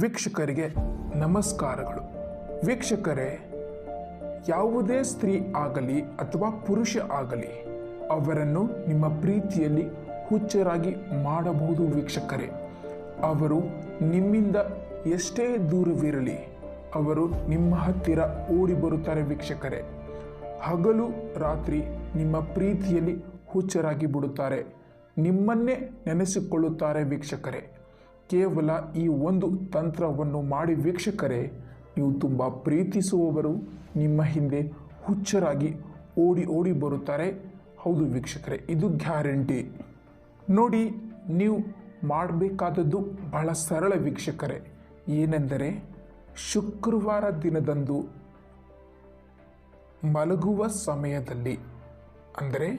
ವೀಕ್ಷಕರಿಗೆ ನಮಸ್ಕಾರಗಳು. ವೀಕ್ಷಕರೇ, ಯಾವುದೇ ಸ್ತ್ರೀ ಆಗಲಿ ಅಥವಾ ಪುರುಷ ಆಗಲಿ ಅವರನ್ನು ನಿಮ್ಮ ಪ್ರೀತಿಯಲ್ಲಿ ಹುಚ್ಚರಾಗಿ ಮಾಡಬಹುದು. ವೀಕ್ಷಕರೇ, ಅವರು ನಿಮ್ಮಿಂದ ಎಷ್ಟೇ ದೂರವಿರಲಿ ಅವರು ನಿಮ್ಮ ಹತ್ತಿರ ಓಡಿ ಬರುತ್ತಾರೆ. ವೀಕ್ಷಕರೇ, ಹಗಲು ರಾತ್ರಿ ನಿಮ್ಮ ಪ್ರೀತಿಯಲ್ಲಿ ಹುಚ್ಚರಾಗಿ ಬಿಡುತ್ತಾರೆ, ನಿಮ್ಮನ್ನೇ ನೆನೆಸಿಕೊಳ್ಳುತ್ತಾರೆ. ವೀಕ್ಷಕರೇ, ಕೇವಲ ಈ ಒಂದು ತಂತ್ರವನ್ನು ಮಾಡಿ ವೀಕ್ಷಕರೇ, ನೀವು ತುಂಬ ಪ್ರೀತಿಸುವವರು ನಿಮ್ಮ ಹಿಂದೆ ಹುಚ್ಚರಾಗಿ ಓಡಿ ಬರುತ್ತಾರೆ. ಹೌದು ವೀಕ್ಷಕರೇ, ಇದು ಗ್ಯಾರಂಟಿ. ನೋಡಿ, ನೀವು ಮಾಡಬೇಕಾದದ್ದು ಬಹಳ ಸರಳ ವೀಕ್ಷಕರೇ. ಏನೆಂದರೆ, ಶುಕ್ರವಾರ ದಿನದಂದು ಮಲಗುವ ಸಮಯದಲ್ಲಿ, ಅಂದರೆ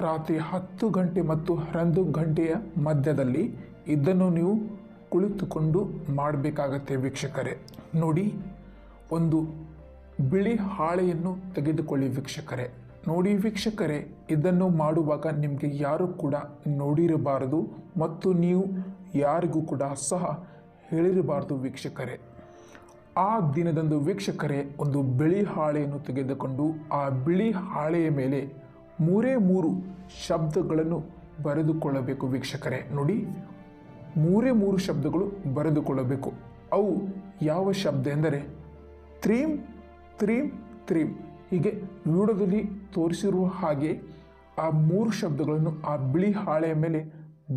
ರಾತ್ರಿ 10 ಗಂಟೆ ಮತ್ತು 11 ಗಂಟೆಯ ಮಧ್ಯದಲ್ಲಿ ಇದನ್ನು ನೀವು ಕುಳಿತುಕೊಂಡು ಮಾಡಬೇಕಾಗತ್ತೆ ವೀಕ್ಷಕರೇ. ನೋಡಿ, ಒಂದು ಬಿಳಿ ಹಾಳೆಯನ್ನು ತೆಗೆದುಕೊಳ್ಳಿ ವೀಕ್ಷಕರೇ. ನೋಡಿ ವೀಕ್ಷಕರೇ, ಇದನ್ನು ಮಾಡುವಾಗ ನಿಮಗೆ ಯಾರು ಕೂಡ ನೋಡಿರಬಾರದು ಮತ್ತು ನೀವು ಯಾರಿಗೂ ಕೂಡ ಸಹ ಹೇಳಿರಬಾರದು ವೀಕ್ಷಕರೇ. ಆ ದಿನದಂದು ವೀಕ್ಷಕರೇ, ಒಂದು ಬಿಳಿ ಹಾಳೆಯನ್ನು ತೆಗೆದುಕೊಂಡು ಆ ಬಿಳಿ ಹಾಳೆಯ ಮೇಲೆ 3 ಶಬ್ದಗಳನ್ನು ಬರೆದುಕೊಳ್ಳಬೇಕು ವೀಕ್ಷಕರೇ. ನೋಡಿ, 3 ಶಬ್ದಗಳು ಬರೆದುಕೊಳ್ಳಬೇಕು. ಅವು ಯಾವ ಶಬ್ದ ಎಂದರೆ ತ್ರೀಂ ತ್ರೀಂ ತ್ರೀಂ. ಹೀಗೆ ವಿಡಿಯೋದಲ್ಲಿ ತೋರಿಸಿರುವ ಹಾಗೆ ಆ 3 ಶಬ್ದಗಳನ್ನು ಆ ಬಿಳಿ ಹಾಳೆಯ ಮೇಲೆ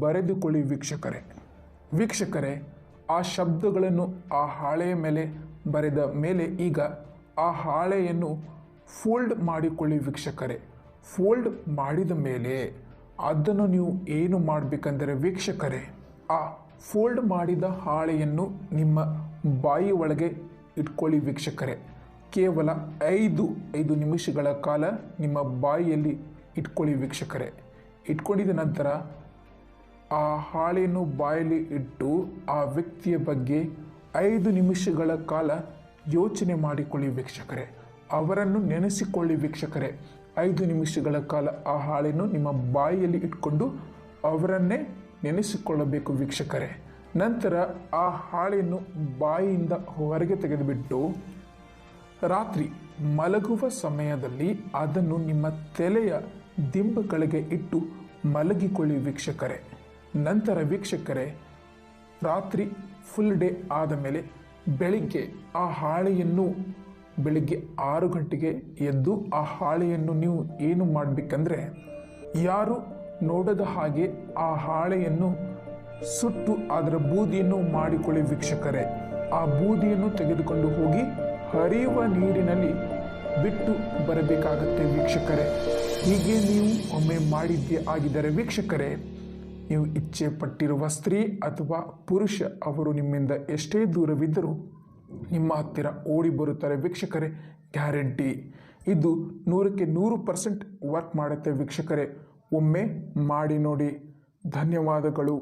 ಬರೆದುಕೊಳ್ಳಿ ವೀಕ್ಷಕರೇ. ವೀಕ್ಷಕರೇ, ಆ ಶಬ್ದಗಳನ್ನು ಆ ಹಾಳೆಯ ಮೇಲೆ ಬರೆದ ಮೇಲೆ ಈಗ ಆ ಹಾಳೆಯನ್ನು ಫೋಲ್ಡ್ ಮಾಡಿಕೊಳ್ಳಿ ವೀಕ್ಷಕರೇ. ಫೋಲ್ಡ್ ಮಾಡಿದ ಮೇಲೆ ಅದನ್ನು ನೀವು ಏನು ಮಾಡಬೇಕಂದರೆ ವೀಕ್ಷಕರೇ, ಆ ಫೋಲ್ಡ್ ಮಾಡಿದ ಹಾಳೆಯನ್ನು ನಿಮ್ಮ ಬಾಯಿ ಒಳಗೆ ಇಟ್ಕೊಳ್ಳಿ ವೀಕ್ಷಕರೇ. ಕೇವಲ 5 ನಿಮಿಷಗಳ ಕಾಲ ನಿಮ್ಮ ಬಾಯಿಯಲ್ಲಿ ಇಟ್ಕೊಳ್ಳಿ ವೀಕ್ಷಕರೇ. ಇಟ್ಕೊಂಡಿದ ನಂತರ ಆ ಹಾಳೆಯನ್ನು ಬಾಯಲ್ಲಿ ಇಟ್ಟು ಆ ವ್ಯಕ್ತಿಯ ಬಗ್ಗೆ 5 ನಿಮಿಷಗಳ ಕಾಲ ಯೋಚನೆ ಮಾಡಿಕೊಳ್ಳಿ ವೀಕ್ಷಕರೇ. ಅವರನ್ನು ನೆನೆಸಿಕೊಳ್ಳಿ ವೀಕ್ಷಕರೇ. 5 ನಿಮಿಷಗಳ ಕಾಲ ಆ ಹಾಳೆಯನ್ನು ನಿಮ್ಮ ಬಾಯಿಯಲ್ಲಿ ಇಟ್ಕೊಂಡು ಅವರನ್ನೇ ನೆನೆಸಿಕೊಳ್ಳಬೇಕು ವೀಕ್ಷಕರೇ. ನಂತರ ಆ ಹಾಳೆಯನ್ನು ಬಾಯಿಯಿಂದ ಹೊರಗೆ ತೆಗೆದುಬಿಟ್ಟು ರಾತ್ರಿ ಮಲಗುವ ಸಮಯದಲ್ಲಿ ಅದನ್ನು ನಿಮ್ಮ ತಲೆಯ ದಿಂಬುಗಳಿಗೆ ಇಟ್ಟು ಮಲಗಿಕೊಳ್ಳಿ ವೀಕ್ಷಕರೇ. ನಂತರ ವೀಕ್ಷಕರೇ, ರಾತ್ರಿ ಫುಲ್ ಡೇ ಆದ ಮೇಲೆ ಬೆಳಿಗ್ಗೆ ಆ ಹಾಳೆಯನ್ನು ಬೆಳಿಗ್ಗೆ 6 ಗಂಟೆಗೆ ಎದ್ದು ಆ ಹಾಳೆಯನ್ನು ನೀವು ಏನು ಮಾಡಬೇಕಂದ್ರೆ, ಯಾರು ನೋಡದ ಹಾಗೆ ಆ ಹಾಳೆಯನ್ನು ಸುಟ್ಟು ಅದರ ಬೂದಿಯನ್ನು ಮಾಡಿಕೊಳ್ಳಿ ವೀಕ್ಷಕರೇ. ಆ ಬೂದಿಯನ್ನು ತೆಗೆದುಕೊಂಡು ಹೋಗಿ ಹರಿಯುವ ನೀರಿನಲ್ಲಿ ಬಿಟ್ಟು ಬರಬೇಕಾಗತ್ತೆ ವೀಕ್ಷಕರೇ. ಹೀಗೆ ನೀವು ಒಮ್ಮೆ ಮಾಡಿದ್ದೇ ಆಗಿದ್ದರೆ ವೀಕ್ಷಕರೇ, ನೀವು ಇಚ್ಛೆ ಪಟ್ಟಿರುವ ಸ್ತ್ರೀ ಅಥವಾ ಪುರುಷ ಅವರು ನಿಮ್ಮಿಂದ ಎಷ್ಟೇ ದೂರವಿದ್ದರೂ ನಿಮ್ಮ ಹತ್ತಿರ ಓಡಿ ಬರುತ್ತಾರೆ ವೀಕ್ಷಕರೇ. ಗ್ಯಾರಂಟಿ. ಇದು 100ಕ್ಕೆ 100% ವರ್ಕ್ ಮಾಡುತ್ತೆ ವೀಕ್ಷಕರೇ. ಒಮ್ಮೆ ಮಾಡಿ ನೋಡಿ. ಧನ್ಯವಾದಗಳು.